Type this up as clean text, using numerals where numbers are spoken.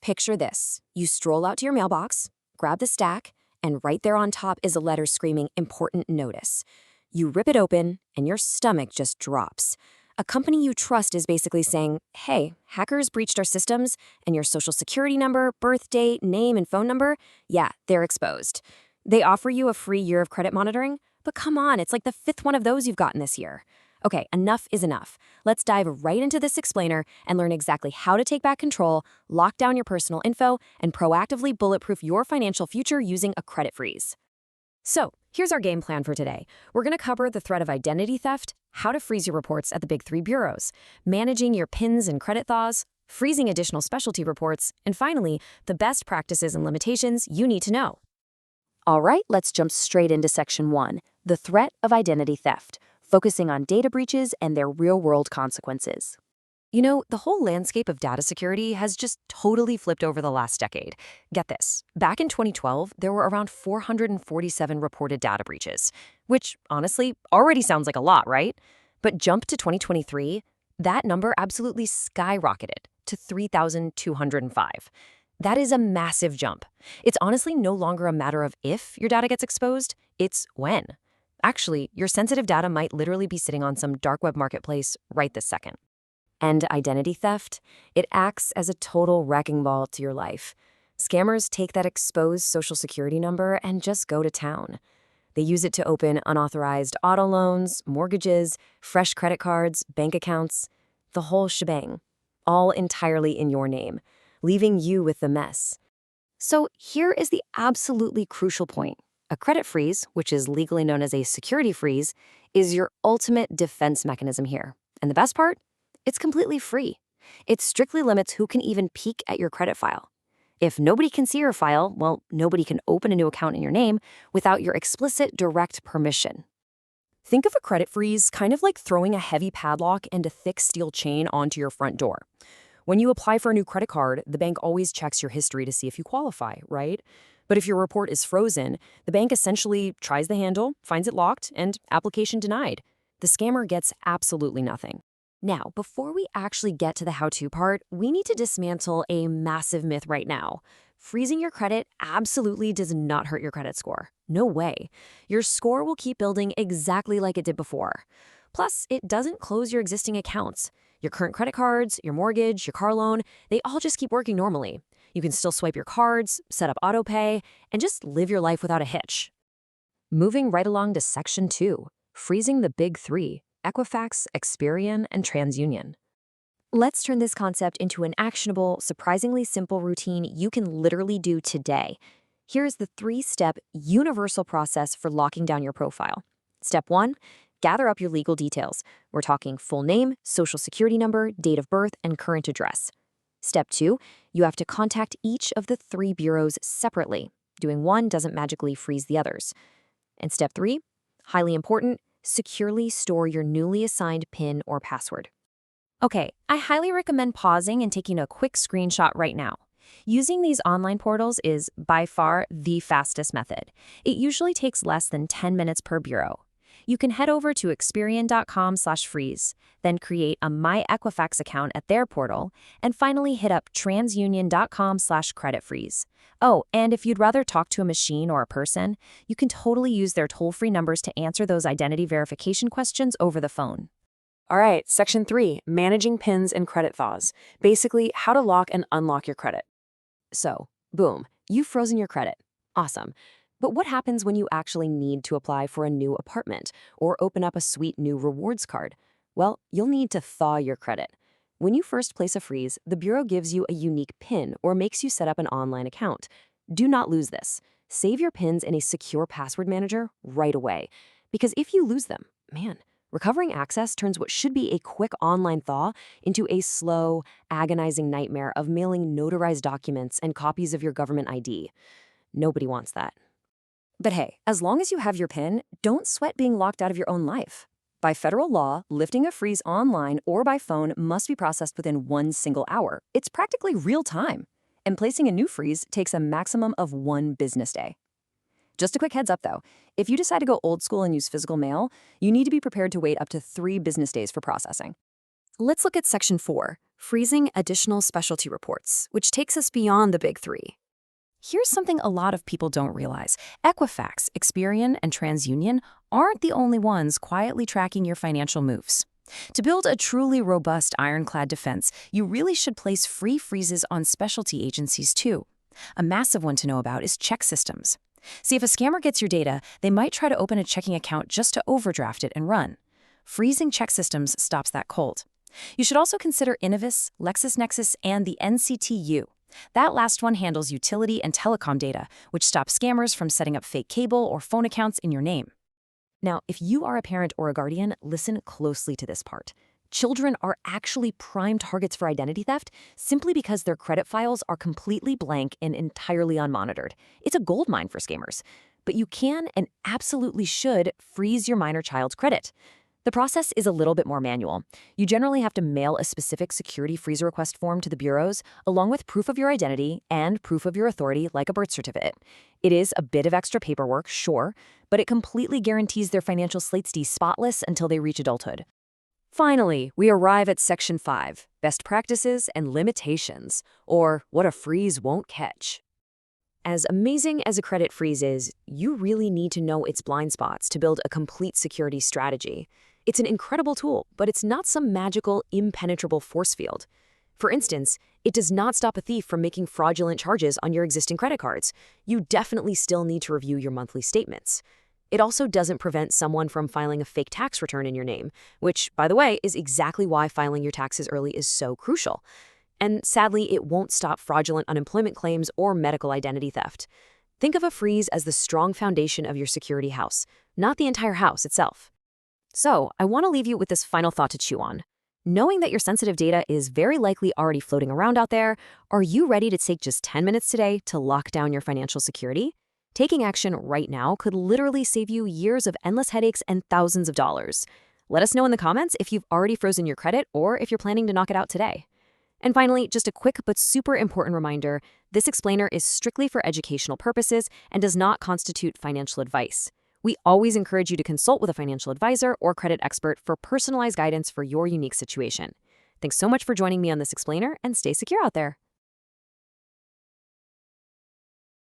Picture this. You stroll out to your mailbox, grab the stack, and right there on top is a letter screaming important notice. You rip it open, and your stomach just drops. A company you trust is basically saying, hey, hackers breached our systems, and your social security number, birth date, name, and phone number, yeah, they're exposed. They offer you a free year of credit monitoring, but come on, it's like the fifth one of those you've gotten this year. Okay, enough is enough. Let's dive right into this explainer and learn exactly how to take back control, lock down your personal info, and proactively bulletproof your financial future using a credit freeze. So, here's our game plan for today. We're going to cover the threat of identity theft, how to freeze your reports at the big three bureaus, managing your PINs and credit thaws, freezing additional specialty reports, and finally, the best practices and limitations you need to know. All right, let's jump straight into Section 1, the threat of identity theft, focusing on data breaches and their real-world consequences. You know, the whole landscape of data security has just totally flipped over the last decade. Get this, back in 2012, there were around 447 reported data breaches, which honestly already sounds like a lot, right? But jump to 2023, that number absolutely skyrocketed to 3,205. That is a massive jump. It's honestly no longer a matter of if your data gets exposed, it's when. Actually, your sensitive data might literally be sitting on some dark web marketplace right this second. And identity theft, it acts as a total wrecking ball to your life. Scammers take that exposed social security number and just go to town. They use it to open unauthorized auto loans, mortgages, fresh credit cards, bank accounts, the whole shebang, all entirely in your name, leaving you with the mess. So here is the absolutely crucial point. A credit freeze, which is legally known as a security freeze, is your ultimate defense mechanism here. And the best part? It's completely free. It strictly limits who can even peek at your credit file. If nobody can see your file, well, nobody can open a new account in your name without your explicit direct permission. Think of a credit freeze kind of like throwing a heavy padlock and a thick steel chain onto your front door. When you apply for a new credit card, the bank always checks your history to see if you qualify, right? But if your report is frozen, the bank essentially tries the handle, finds it locked, and application denied. The scammer gets absolutely nothing. Now, before we actually get to the how-to part, we need to dismantle a massive myth right now. Freezing your credit absolutely does not hurt your credit score. No way. Your score will keep building exactly like it did before. Plus, it doesn't close your existing accounts. Your current credit cards, your mortgage, your car loan, they all just keep working normally. You can still swipe your cards, set up auto pay, and just live your life without a hitch. Moving right along to Section 2, freezing the big three, Equifax, Experian, and TransUnion. Let's turn this concept into an actionable, surprisingly simple routine you can literally do today. Here's the 3-step universal process for locking down your profile. Step 1, gather up your legal details. We're talking full name, social security number, date of birth, and current address. Step 2, you have to contact each of the 3 bureaus separately. Doing one doesn't magically freeze the others. And step 3, highly important, securely store your newly assigned PIN or password. Okay, I highly recommend pausing and taking a quick screenshot right now. Using these online portals is by far the fastest method. It usually takes less than 10 minutes per bureau. You can head over to experian.com/freeze, then create a My Equifax account at their portal, and finally hit up transunion.com/credit freeze. Oh, and if you'd rather talk to a machine or a person, you can totally use their toll-free numbers to answer those identity verification questions over the phone. All right, Section 3, managing PINs and credit thaws. Basically, how to lock and unlock your credit. So, boom, you've frozen your credit. Awesome. But what happens when you actually need to apply for a new apartment or open up a sweet new rewards card? Well, you'll need to thaw your credit. When you first place a freeze, the bureau gives you a unique PIN or makes you set up an online account. Do not lose this. Save your PINs in a secure password manager right away. Because if you lose them, man, recovering access turns what should be a quick online thaw into a slow, agonizing nightmare of mailing notarized documents and copies of your government ID. Nobody wants that. But hey, as long as you have your PIN, don't sweat being locked out of your own life. By federal law, lifting a freeze online or by phone must be processed within 1 single hour. It's practically real time. And placing a new freeze takes a maximum of 1 business day. Just a quick heads up though, if you decide to go old school and use physical mail, you need to be prepared to wait up to 3 business days for processing. Let's look at Section 4, freezing additional specialty reports, which takes us beyond the big three. Here's something a lot of people don't realize. Equifax, Experian, and TransUnion aren't the only ones quietly tracking your financial moves. To build a truly robust ironclad defense, you really should place free freezes on specialty agencies too. A massive one to know about is check systems. See, if a scammer gets your data, they might try to open a checking account just to overdraft it and run. Freezing check systems stops that cold. You should also consider Innovis, LexisNexis, and the NCTU. That last one handles utility and telecom data, which stops scammers from setting up fake cable or phone accounts in your name. Now, if you are a parent or a guardian, listen closely to this part. Children are actually prime targets for identity theft simply because their credit files are completely blank and entirely unmonitored. It's a goldmine for scammers. But you can and absolutely should freeze your minor child's credit. The process is a little bit more manual. You generally have to mail a specific security freeze request form to the bureaus, along with proof of your identity and proof of your authority, like a birth certificate. It is a bit of extra paperwork, sure, but it completely guarantees their financial slates stay spotless until they reach adulthood. Finally, we arrive at Section 5, Best Practices and Limitations, or What a Freeze Won't Catch. As amazing as a credit freeze is, you really need to know its blind spots to build a complete security strategy. It's an incredible tool, but it's not some magical, impenetrable force field. For instance, it does not stop a thief from making fraudulent charges on your existing credit cards. You definitely still need to review your monthly statements. It also doesn't prevent someone from filing a fake tax return in your name, which, by the way, is exactly why filing your taxes early is so crucial. And sadly, it won't stop fraudulent unemployment claims or medical identity theft. Think of a freeze as the strong foundation of your security house, not the entire house itself. So, I want to leave you with this final thought to chew on. Knowing that your sensitive data is very likely already floating around out there, are you ready to take just 10 minutes today to lock down your financial security? Taking action right now could literally save you years of endless headaches and thousands of dollars. Let us know in the comments if you've already frozen your credit or if you're planning to knock it out today. And finally, just a quick but super important reminder, this explainer is strictly for educational purposes and does not constitute financial advice. We always encourage you to consult with a financial advisor or credit expert for personalized guidance for your unique situation. Thanks so much for joining me on this explainer, and stay secure out there.